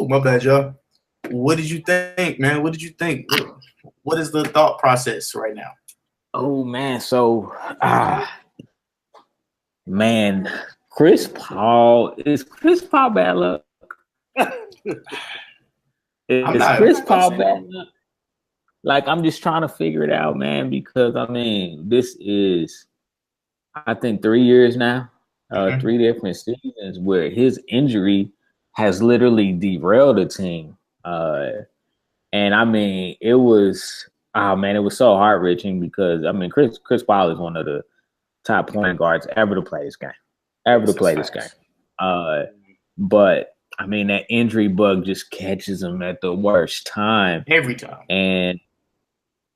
Oh, my bad, y'all. What did you think, man? What did you think? What is the thought process right now? Oh man, so man, Chris Paul bad luck? I'm Is not. Chris I'm Paul saying, bad luck? Like I'm just trying to figure it out, man, because I mean, this is I think 3 years now, mhm. 3 different seasons where his injury has literally derailed the team. And I mean, it was oh man, it was so heart wrenching because I mean, Chris Paul is one of the top point guards ever to play this game, ever to Yes, that's play this game. facts. Uh, but I mean, that injury bug just catches him at the worst time, Every time. and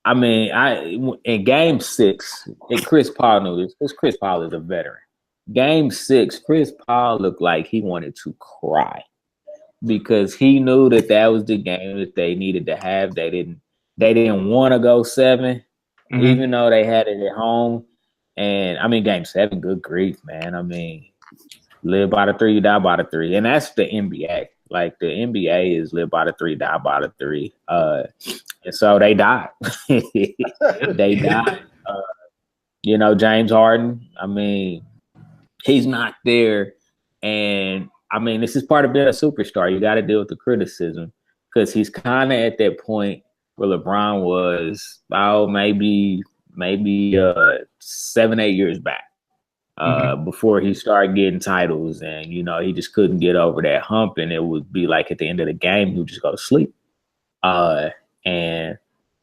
I mean, in Game 6, and Chris Paul knew this because Chris Paul is a veteran. Game 6, Chris Paul looked like he wanted to cry because he knew that that was the game that they needed to have. They didn't want to go 7, Hmm. even though they had it at home. And I mean, Game 7, good grief, man. I mean, live by the 3, you die by the 3, and that's the NBA. Like the NBA is live by the 3, die by the 3. And so they died. They died. James Harden. I mean, he's not there, and I mean, this is part of being a superstar. You got to deal with the criticism because he's kind of at that point where LeBron was. Maybe 7, 8 years back. Hmm. Before he started getting titles, and he just couldn't get over that hump, and it would be like at the end of the game, he would just go to sleep. Uh, and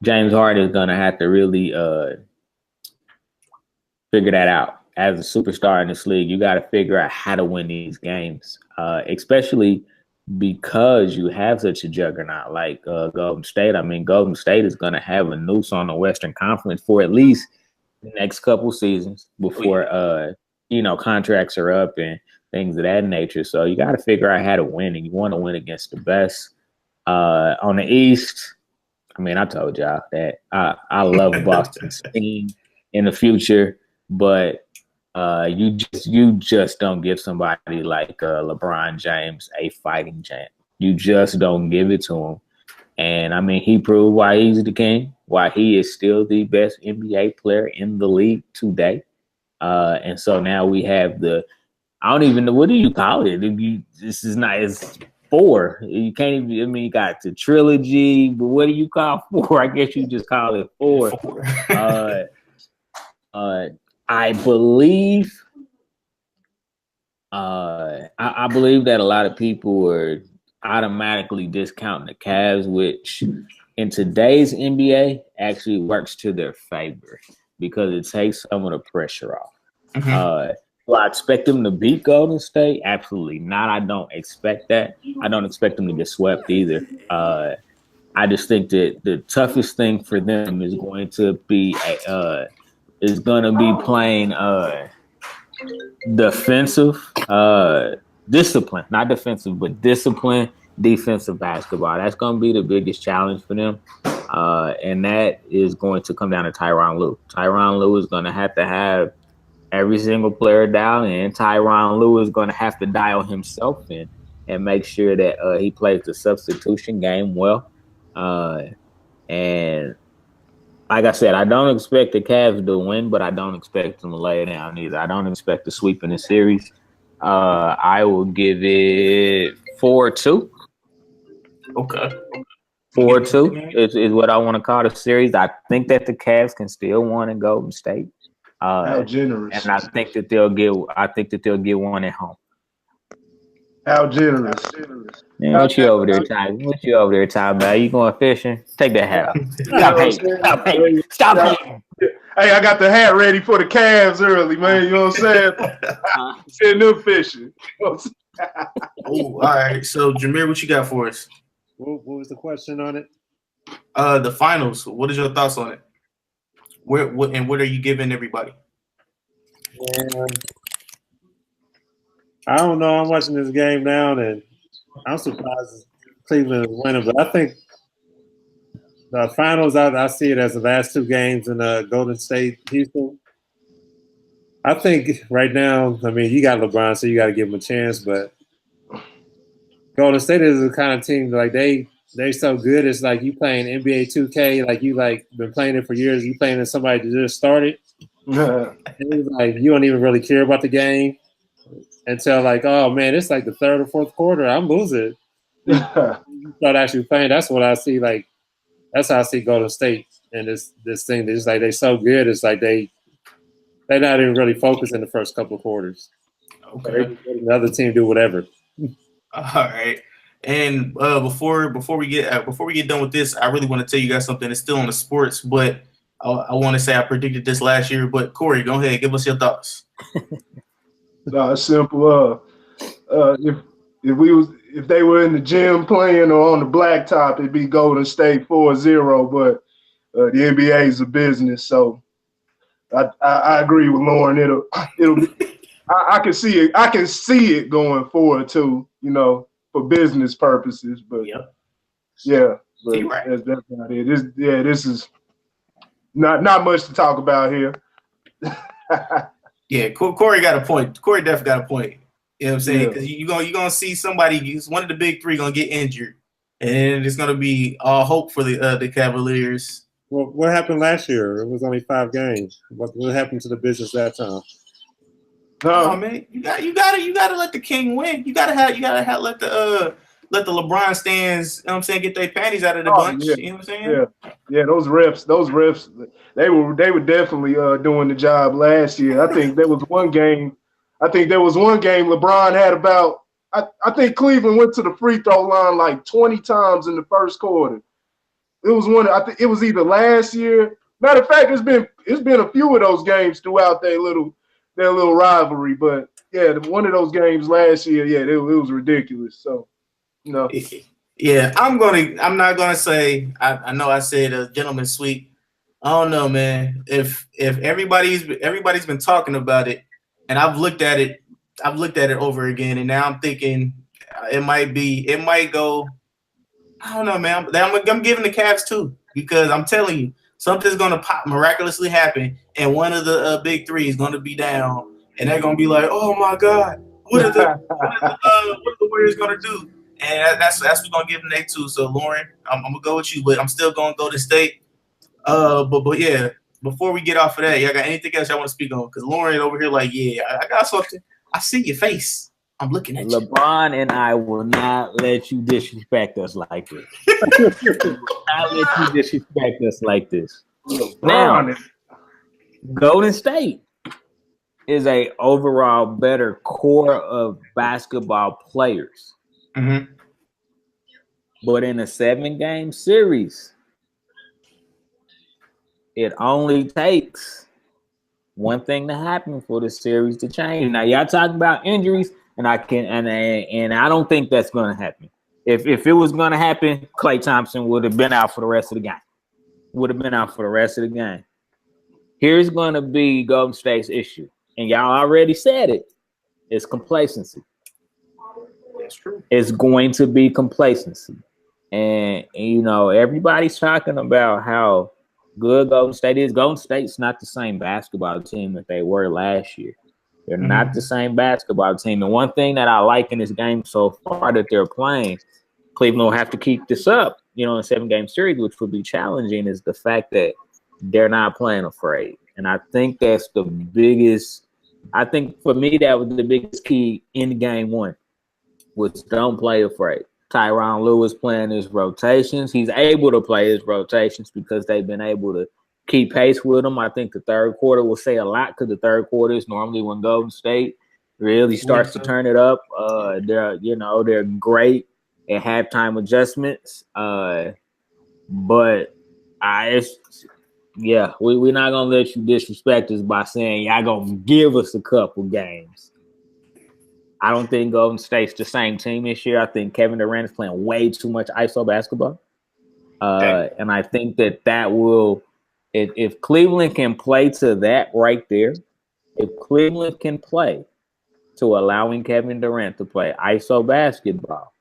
James Harden is gonna have to really figure that out. As a superstar in this league, you got to figure out how to win these games, especially because you have such a juggernaut like Golden State. I mean, Golden State is going to have a noose on the Western Conference for at least the next couple seasons Oh, yeah. before contracts are up and things of that nature. So you got to figure out how to win, and you want to win against the best. On the East, I mean, I told y'all that I love Boston's team in the future, but you just don't give somebody like LeBron James a fighting chance. You just don't give it to him. And I mean, he proved why he's the king, why he is still the best NBA player in the league today. And so now we have I don't even know, what do you call it? This is not, it's 4. You can't even, I mean, you got the trilogy, but what do you call 4? I guess you just call it 4. Four. Uh, uh, I believe, I believe that a lot of people were automatically discounting the Cavs, which in today's NBA actually works to their favor because it takes some of the pressure off. Hmm. Do I expect them to beat Golden State? Absolutely not. I don't expect that. I don't expect them to get swept either. I just think that the toughest thing for them is going to be playing defensive discipline, not defensive, but discipline defensive basketball. That's going to be the biggest challenge for them. And that is going to come down to Tyronn Lue. Tyronn Lue is going to have every single player down, and Tyronn Lue is going to have to dial himself in and make sure that he plays the substitution game well. And like I said, I don't expect the Cavs to win, but I don't expect them to lay it down either. I don't expect a sweep in the series. I will give it 4-2. Okay. I'm Four giving it to two man. is what I want to call the series. I think that the Cavs can still win in Golden State. How And generous. I think that they'll get one at home. How generous. Man, How what you over there, generous. Ty? What you over there, Ty? Man, you going fishing? Take that hat off. You know Stop what I'm hating. saying? Stop hating. Stop hating. Hey, I got the hat ready for the Cavs early, man. You know what I'm saying? Sitting them fishing. Oh, all right. So, Jameer, what you got for us? What was the question on it? The finals. What is your thoughts on it? What are you giving everybody? And I don't know. I'm watching this game now, and I'm surprised Cleveland is winning. But I think the finals, I see it as the last 2 games in Golden State, Houston. I think right now, I mean, you got LeBron, so you got to give him a chance. But Golden State is the kind of team like they so good. It's like you playing NBA 2K, like you like been playing it for years. You playing as somebody that just started. And it's like you don't even really care about the game until like, oh man, it's like the third or fourth quarter. I'm losing. You start actually playing. That's what I see. Like that's how I see Golden State and this thing. It's like they so good. It's like they're not even really focused in the first couple of quarters. Okay. So they let the other team do whatever. All right. And before we get done with this, I really want to tell you guys something. It's still on the sports, but I want to say I predicted this last year. But Corey, go ahead, give us your thoughts. No, it's simple. If they were in the gym playing or on the blacktop, it'd be Golden State 4-0. But the NBA is a business, so I agree with Loren. It'll be. I can see it. I can see it going forward too. You know, for business purposes. But Yep. yeah, but Right. that's not it. This is not much to talk about here. Yeah, Corey got a point. Corey definitely got a point. You know what I'm saying? Yeah. Because you're gonna see somebody, one of the big three, gonna get injured, and it's gonna be all hope for the Cavaliers. Well, what happened last year? It was only 5 games. What happened to the business that time? Oh man, you gotta let the king win. You gotta let the LeBron stands, you know what I'm saying, get their panties out of the bunch. Yeah. You know what I'm saying? Yeah, those refs, they were definitely doing the job last year. I think there was one game LeBron had about I think Cleveland went to the free throw line like 20 times in the first quarter. It was one. I think it was either last year. Matter of fact, it's been a few of those games throughout their little rivalry. But yeah, one of those games last year, yeah, it was ridiculous. So, you know. Yeah, I'm not gonna say. I know I said a gentleman's sweep. I don't know, man. If everybody's been talking about it, and I've looked at it over again, and now I'm thinking it might go. I don't know, man. I'm giving the Cavs too, because I'm telling you, something's gonna miraculously happen, and one of the big three is gonna be down, and they're gonna be like, "Oh my God, what are the Warriors gonna do?" And that's what gonna give them they two. So Loren, I'm gonna go with you, but I'm still gonna go to State. But yeah, before we get off of that, y'all got anything else y'all want to speak on? Because Loren over here, like, yeah, I got something. I see your face. I'm looking at you. LeBron and I will not let you disrespect us like this. We will not let you disrespect us like this. Now, Golden State is a overall better core of basketball players. Mm-hmm. But in a 7-game series, it only takes one thing to happen for the series to change. Now, y'all talking about injuries, and I don't think that's going to happen. If it was going to happen, Klay Thompson would have been out for the rest of the game. Here's going to be Golden State's issue, and y'all already said it. It's complacency. That's true. It's going to be complacency. And you know, everybody's talking about how good Golden State is. Golden State's not the same basketball team that they were last year. They're not the same basketball team. And one thing that I like in this game so far that they're playing, Cleveland will have to keep this up, you know, in a 7-game series, which would be challenging, is the fact that they're not playing afraid. And I think that's the biggest – I think for me that was the biggest key in game one, was don't play afraid. Tyronn Lewis playing his rotations. He's able to play his rotations because they've been able to keep pace with him. I think the third quarter will say a lot, because the third quarter is normally when Golden State really starts to turn it up. They're great at halftime adjustments. But we're not gonna let you disrespect us by saying y'all gonna give us a couple games. I don't think Golden State's the same team this year. I think Kevin Durant is playing way too much ISO basketball. And I think that will, if Cleveland can play to that right there, if Cleveland can play to allowing Kevin Durant to play ISO basketball,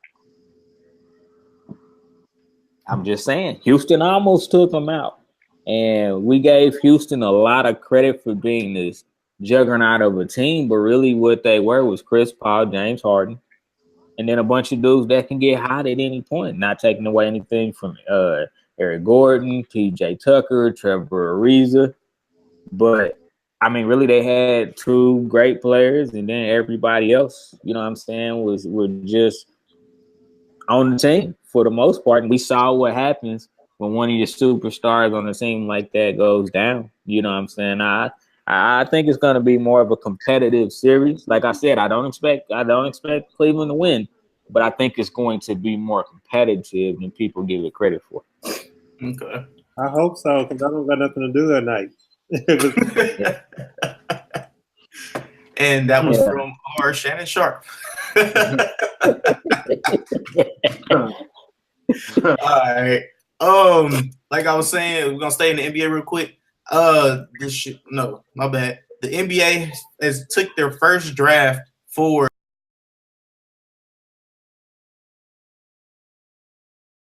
I'm just saying, Houston almost took them out. And we gave Houston a lot of credit for being this juggernaut of a team, but really what they were was Chris Paul, James Harden, and then a bunch of dudes that can get hot at any point. Not taking away anything from Eric Gordon, PJ Tucker, Trevor Ariza, but I mean, really, they had two great players, and then everybody else, you know what I'm saying, were just on the team for the most part. And we saw what happens when one of your superstars on a team like that goes down. You know what I'm saying? I think it's going to be more of a competitive series. Like I said, I don't expect Cleveland to win, but I think it's going to be more competitive than people give it credit for. Okay. I hope so, because I don't got nothing to do that night. And that was from our Shanen Sharp. All right. Like I was saying, we're gonna stay in the NBA real quick. No, my bad. The NBA has took their first draft for